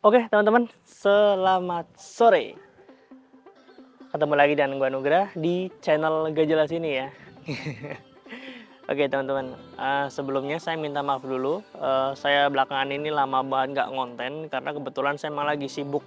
Oke teman-teman, selamat sore. Ketemu lagi dengan gua Nugra di channel Gak Jelas ini ya. Oke teman-teman, sebelumnya saya minta maaf dulu. Saya belakangan ini lama banget nggak ngonten karena kebetulan saya emang lagi sibuk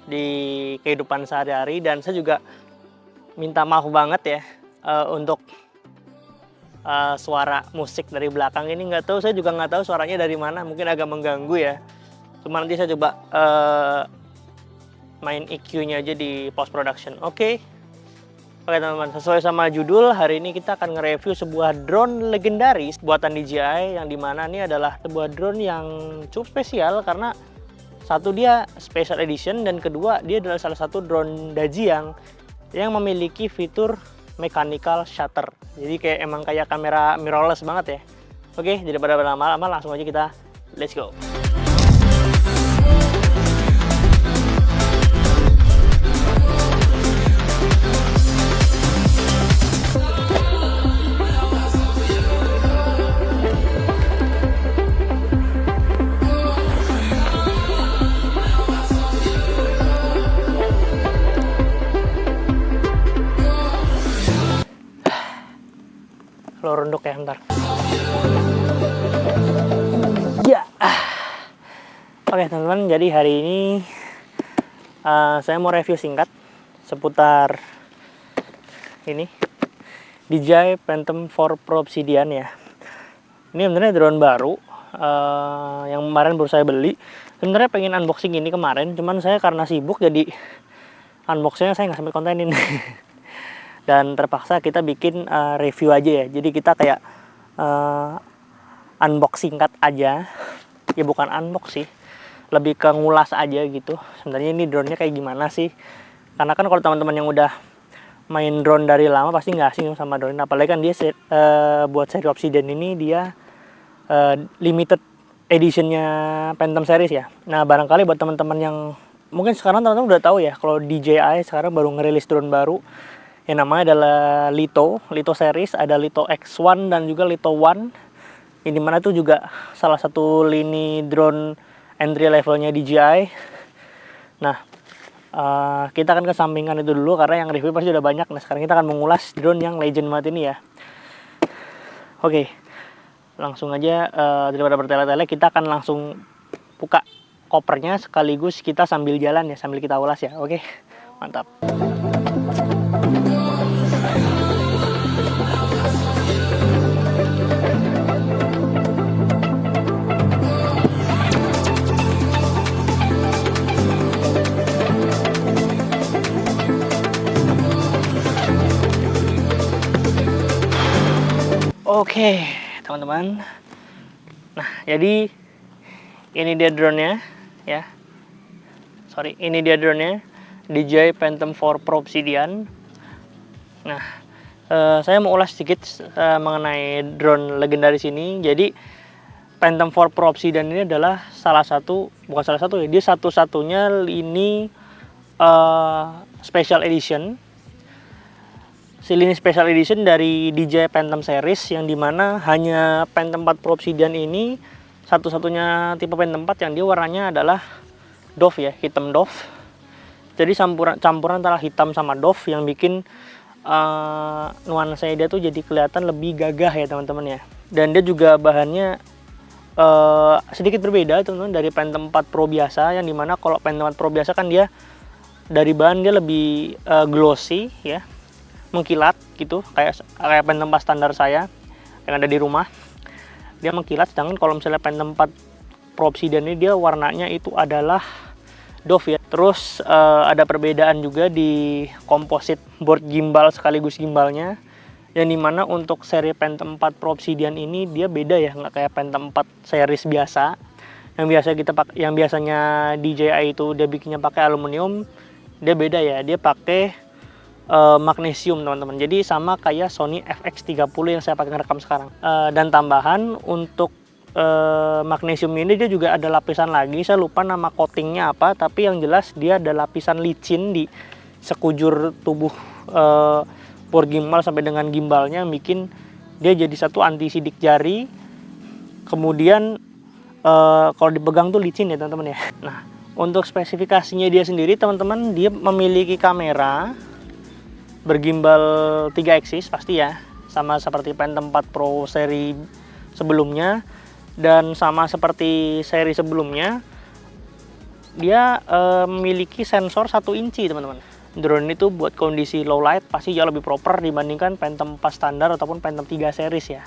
di kehidupan sehari-hari, dan saya juga minta maaf banget ya untuk suara musik dari belakang ini. Nggak tahu, saya juga nggak tahu suaranya dari mana, mungkin agak mengganggu ya. Cuma nanti saya coba main EQ-nya aja di post production. Oke teman-teman, sesuai sama judul, hari ini kita akan nge-review sebuah drone legendaris buatan DJI, yang dimana ini adalah sebuah drone yang cukup spesial karena satu, dia special edition, dan kedua, dia adalah salah satu drone Daji yang memiliki fitur mechanical shutter. Jadi emang kayak kamera mirrorless banget ya. Oke, daripada berlama-lama, langsung aja kita let's go. Lo runduk ya ntar. Ya. Oke teman-teman, jadi hari ini saya mau review singkat seputar ini DJI Phantom 4 Pro Obsidian ya. Ini sebenarnya drone baru yang kemarin baru saya beli. Sebenarnya pengen unboxing ini kemarin, cuman saya karena sibuk jadi unboxingnya saya nggak sampai kontenin. Dan terpaksa kita bikin review aja ya. Jadi kita kayak unbox singkat aja. Ya bukan unbox sih, lebih ke ngulas aja gitu. Sebenarnya ini drone-nya kayak gimana sih? Karena kan kalau teman-teman yang udah main drone dari lama pasti nggak asing sama drone. Apalagi kan dia buat seri Obsidian ini dia limited editionnya Phantom series ya. Nah barangkali buat teman-teman yang mungkin sekarang teman-teman udah tahu ya, kalau DJI sekarang baru ngerilis drone baru yang namanya adalah Lito series. Ada Lito X1 dan juga Lito One, ini mana itu juga salah satu lini drone entry levelnya DJI. Nah kita akan kesampingkan itu dulu karena yang review pasti udah banyak. Nah sekarang kita akan mengulas drone yang legend banget ini ya. Oke, langsung aja daripada bertele-tele, kita akan langsung buka kopernya sekaligus kita sambil jalan ya, sambil kita ulas ya. Oke, mantap. Oke teman-teman, nah jadi ini dia drone-nya ya. Ini dia drone-nya DJI Phantom 4 Pro Obsidian. Nah saya mau ulas sedikit mengenai drone legendaris ini. Jadi Phantom 4 Pro Obsidian ini adalah bukan salah satu ya, dia satu-satunya ini special edition, lini special edition dari DJI Phantom series, yang dimana hanya Phantom 4 Pro Obsidian ini satu-satunya tipe Phantom 4 yang dia warnanya adalah doff ya, hitam doff. Jadi campuran antara hitam sama doff yang bikin nuansanya dia tuh jadi kelihatan lebih gagah ya teman-teman ya. Dan dia juga bahannya sedikit berbeda teman-teman dari Phantom 4 Pro biasa, yang dimana kalau Phantom 4 Pro biasa kan dia dari bahan dia lebih glossy ya, mengkilat gitu, kayak Phantom 4 standar saya yang ada di rumah. Dia mengkilat, sedangkan kalau misalnya Phantom 4 Pro Obsidian ini dia warnanya itu adalah doff ya. Terus ada perbedaan juga di komposit board gimbal sekaligus gimbalnya, yang dimana untuk seri Phantom 4 Pro Obsidian ini dia beda ya, nggak kayak Phantom 4 series biasa yang biasanya DJI itu dia bikinnya pakai aluminium. Dia beda ya, dia pakai magnesium teman-teman. Jadi sama kayak Sony FX30 yang saya pakai ngerekam sekarang. Dan tambahan untuk magnesium ini dia juga ada lapisan lagi. Saya lupa nama coatingnya apa, tapi yang jelas dia ada lapisan licin di sekujur tubuh board gimbal sampai dengan gimbalnya, yang bikin dia jadi satu anti sidik jari. Kemudian kalau dipegang tuh licin ya teman-teman ya. Nah Untuk spesifikasinya dia sendiri teman-teman, dia memiliki kamera bergimbal 3 axis pasti ya, sama seperti Phantom 4 Pro seri sebelumnya, dan sama seperti seri sebelumnya dia memiliki sensor 1 inci teman-teman. Drone itu buat kondisi low light pasti jauh lebih proper dibandingkan Phantom 4 standar ataupun Phantom 3 series ya,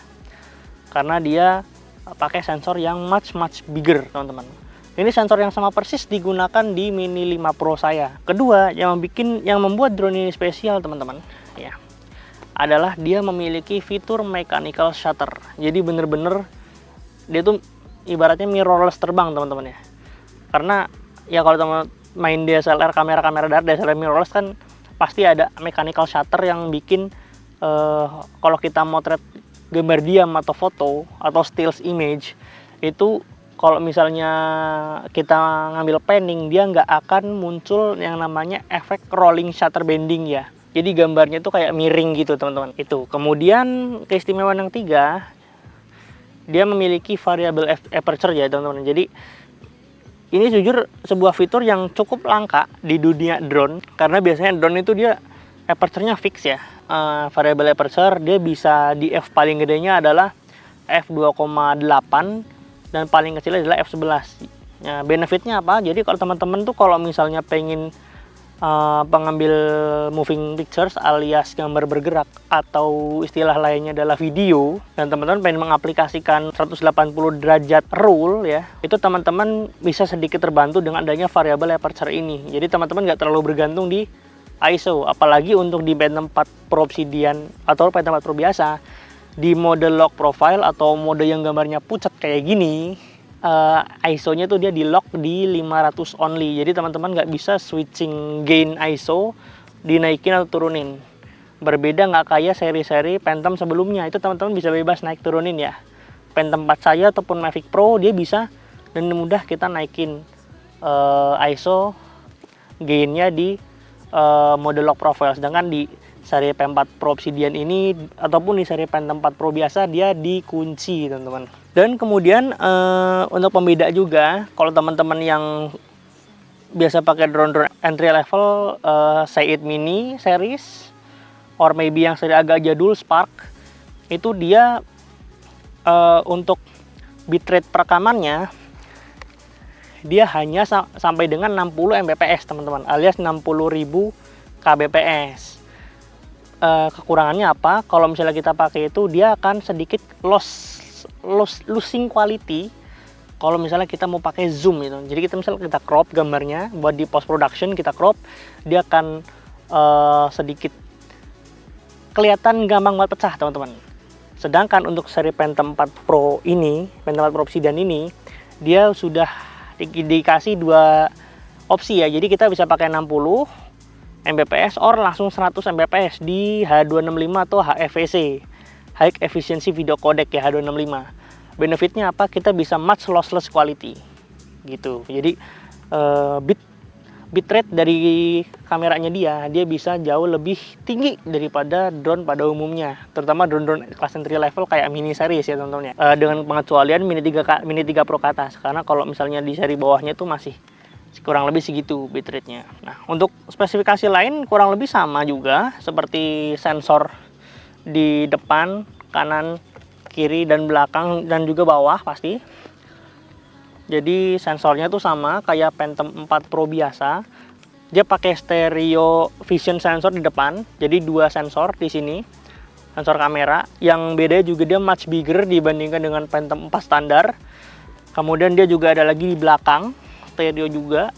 karena dia pakai sensor yang much bigger teman-teman. Ini sensor yang sama persis digunakan di Mini 5 Pro saya. Kedua, yang membuat drone ini spesial teman-teman ya, adalah dia memiliki fitur mechanical shutter. Jadi bener-bener dia tuh ibaratnya mirrorless terbang teman-teman ya. Karena ya kalau teman main DSLR, kamera darat DSLR mirrorless kan pasti ada mechanical shutter yang bikin kalau kita motret gambar diam atau foto atau stills image itu, kalau misalnya kita ngambil panning, dia nggak akan muncul yang namanya efek rolling shutter bending ya. Jadi gambarnya tuh kayak miring gitu teman-teman. Itu. Kemudian keistimewaan yang 3, dia memiliki variable aperture ya teman-teman. Jadi ini jujur sebuah fitur yang cukup langka di dunia drone, karena biasanya drone itu dia aperture-nya fix ya. Variable aperture dia bisa di f paling gedenya adalah f2,8 dan paling kecil adalah f11. Ya, benefitnya apa? Jadi kalau teman-teman tuh kalau misalnya pengen pengambil moving pictures alias gambar bergerak atau istilah lainnya adalah video, dan teman-teman pengen mengaplikasikan 180 derajat rule ya, itu teman-teman bisa sedikit terbantu dengan adanya variable aperture ini. Jadi teman-teman nggak terlalu bergantung di ISO, apalagi untuk di Phantom 4 Pro Obsidian atau Phantom 4 Pro biasa, di mode lock profile atau mode yang gambarnya pucat kayak gini, ISO-nya tuh dia di lock di 500 only. Jadi teman-teman nggak bisa switching gain ISO, dinaikin atau turunin. Berbeda nggak kayak seri-seri Phantom sebelumnya, itu teman-teman bisa bebas naik turunin ya. Phantom 4 saya ataupun Mavic Pro dia bisa dan mudah kita naikin ISO gainnya di mode lock profile. Sedangkan di seri P4 Pro Obsidian ini ataupun di seri Phantom 4 Pro biasa dia dikunci teman-teman. Dan kemudian untuk pembeda juga, kalau teman-teman yang biasa pakai drone entry level Say It Mini series or maybe yang seri agak jadul Spark, itu dia untuk bitrate perekamannya dia hanya sampai dengan 60 Mbps teman-teman, alias 60.000 kbps. Kekurangannya apa? Kalau misalnya kita pakai itu, dia akan sedikit losing quality kalau misalnya kita mau pakai zoom itu. Jadi kita crop gambarnya buat di post production, kita crop, dia akan sedikit kelihatan gampang banget pecah teman-teman. Sedangkan untuk seri Phantom 4 Pro ini, Phantom 4 Pro Obsidian ini, dia sudah dikasih 2 opsi ya. Jadi kita bisa pakai 60 Mbps or langsung 100 Mbps di H265 atau HEVC, High Efficiency Video Codec ya, H265. Benefitnya apa? Kita bisa much lossless quality gitu. Jadi bitrate dari kameranya dia bisa jauh lebih tinggi daripada drone pada umumnya, terutama drone kelas entry level kayak mini series ya teman-teman ya, dengan pengecualian mini 3 Pro ke atas, karena kalau misalnya di seri bawahnya itu masih kurang lebih segitu bitrate-nya. Nah, untuk spesifikasi lain kurang lebih sama juga seperti sensor di depan, kanan, kiri, dan belakang, dan juga bawah pasti. Jadi sensornya tuh sama kayak Phantom 4 Pro biasa. Dia pakai stereo vision sensor di depan, jadi 2 sensor di sini. Sensor kamera, yang beda juga dia much bigger dibandingkan dengan Phantom 4 standar. Kemudian dia juga ada lagi di belakang, stereo juga,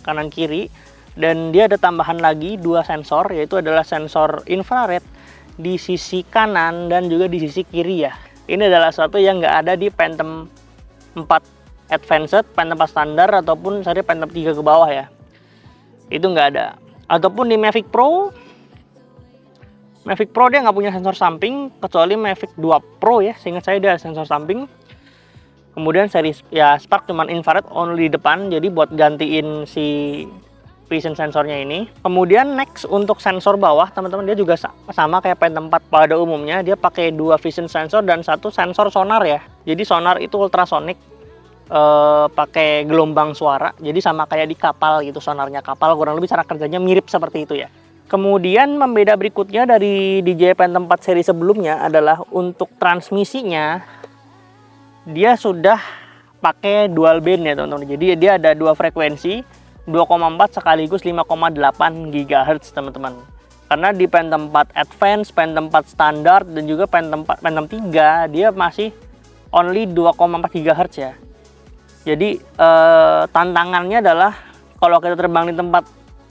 kanan kiri, dan dia ada tambahan lagi 2 sensor, yaitu adalah sensor infrared di sisi kanan dan juga di sisi kiri ya. Ini adalah sesuatu yang nggak ada di Phantom 4 Advanced, Phantom 4 standar ataupun seri Phantom 3 ke bawah ya. Itu nggak ada. Ataupun di Mavic Pro dia nggak punya sensor samping kecuali Mavic 2 Pro ya, seingat saya dia ada sensor samping. Kemudian seri ya Spark cuman infrared only di depan, jadi buat gantiin si vision sensornya ini. Kemudian next untuk sensor bawah teman-teman, dia juga sama kayak Phantom 4 pada umumnya, dia pakai 2 vision sensor dan 1 sensor sonar ya. Jadi sonar itu ultrasonic pakai gelombang suara. Jadi sama kayak di kapal gitu, sonarnya kapal, kurang lebih cara kerjanya mirip seperti itu ya. Kemudian membeda berikutnya dari DJI Phantom 4 seri sebelumnya adalah untuk transmisinya dia sudah pakai dual band ya teman-teman. Jadi dia ada dua frekuensi 2,4 sekaligus 5,8 GHz teman-teman. Karena di Phantom 4 Advance, Phantom 4 Standard dan juga Phantom 3 dia masih only 2,4 GHz ya. Jadi tantangannya adalah kalau kita terbang di tempat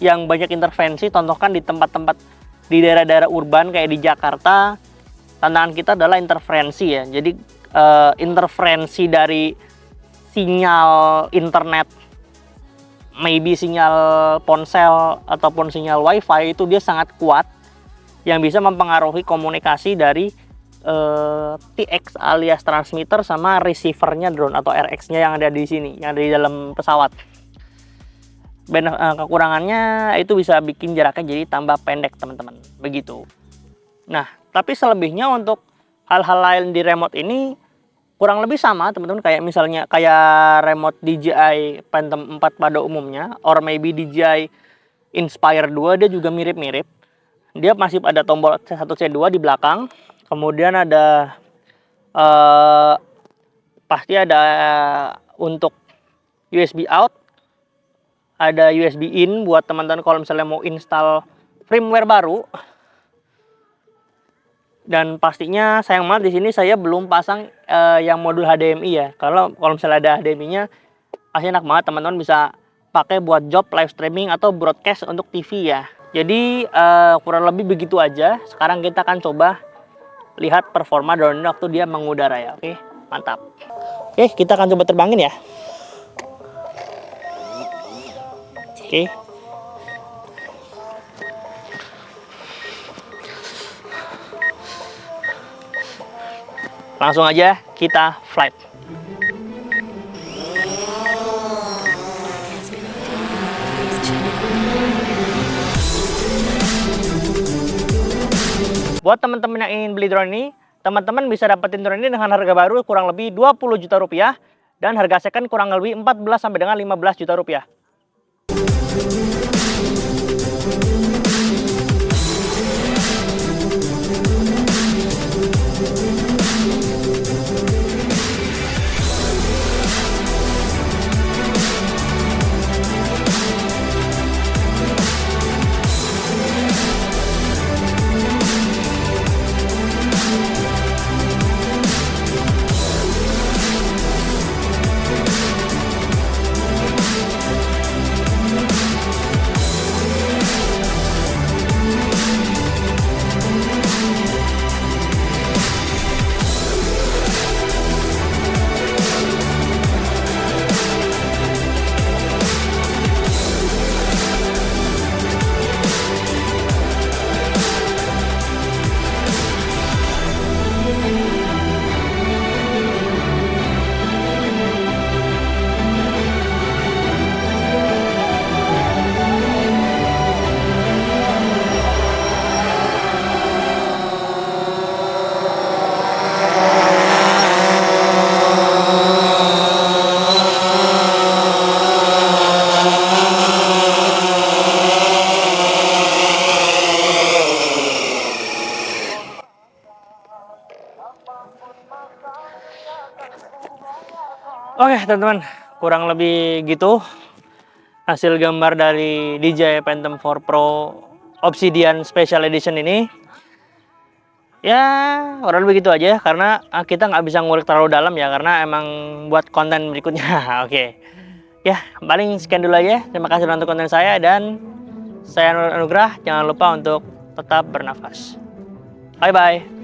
yang banyak intervensi, contohkan di tempat-tempat di daerah-daerah urban kayak di Jakarta, tantangan kita adalah interferensi ya. Jadi interferensi dari sinyal internet, maybe sinyal ponsel ataupun sinyal wifi itu dia sangat kuat yang bisa mempengaruhi komunikasi dari TX alias transmitter sama receivernya drone atau RX-nya yang ada di sini, yang ada di dalam pesawat. Kekurangannya itu bisa bikin jaraknya jadi tambah pendek teman-teman, begitu. Nah, tapi selebihnya untuk hal-hal lain di remote ini kurang lebih sama teman-teman, kayak misalnya kayak remote DJI Phantom 4 pada umumnya, or maybe DJI Inspire 2 dia juga mirip-mirip. Dia masih ada tombol C1 C2 di belakang, kemudian ada pasti ada untuk USB out, ada USB in buat teman-teman kalau misalnya mau install firmware baru. Dan pastinya sayang banget di sini saya belum pasang yang modul HDMI ya. Kalau misalnya ada HDMI-nya pasti enak banget teman-teman, bisa pakai buat job live streaming atau broadcast untuk TV ya. Jadi kurang lebih begitu aja. Sekarang kita akan coba lihat performa drone waktu dia mengudara ya. Oke, mantap. Oke, kita akan coba terbangin ya. Oke. Langsung aja kita flight. Buat teman-teman yang ingin beli drone ini, teman-teman bisa dapetin drone ini dengan harga baru kurang lebih 20 juta rupiah dan harga second kurang lebih 14 sampai dengan 15 juta rupiah. Oke teman-teman, kurang lebih gitu hasil gambar dari DJI Phantom 4 Pro Obsidian Special Edition ini. Ya kurang lebih gitu aja, karena kita nggak bisa ngulik terlalu dalam ya, karena emang buat konten berikutnya. Oke. Ya paling sekian dulu aja, terima kasih untuk konten saya, dan saya Nur Anugrah. Jangan lupa untuk tetap bernafas. Bye bye.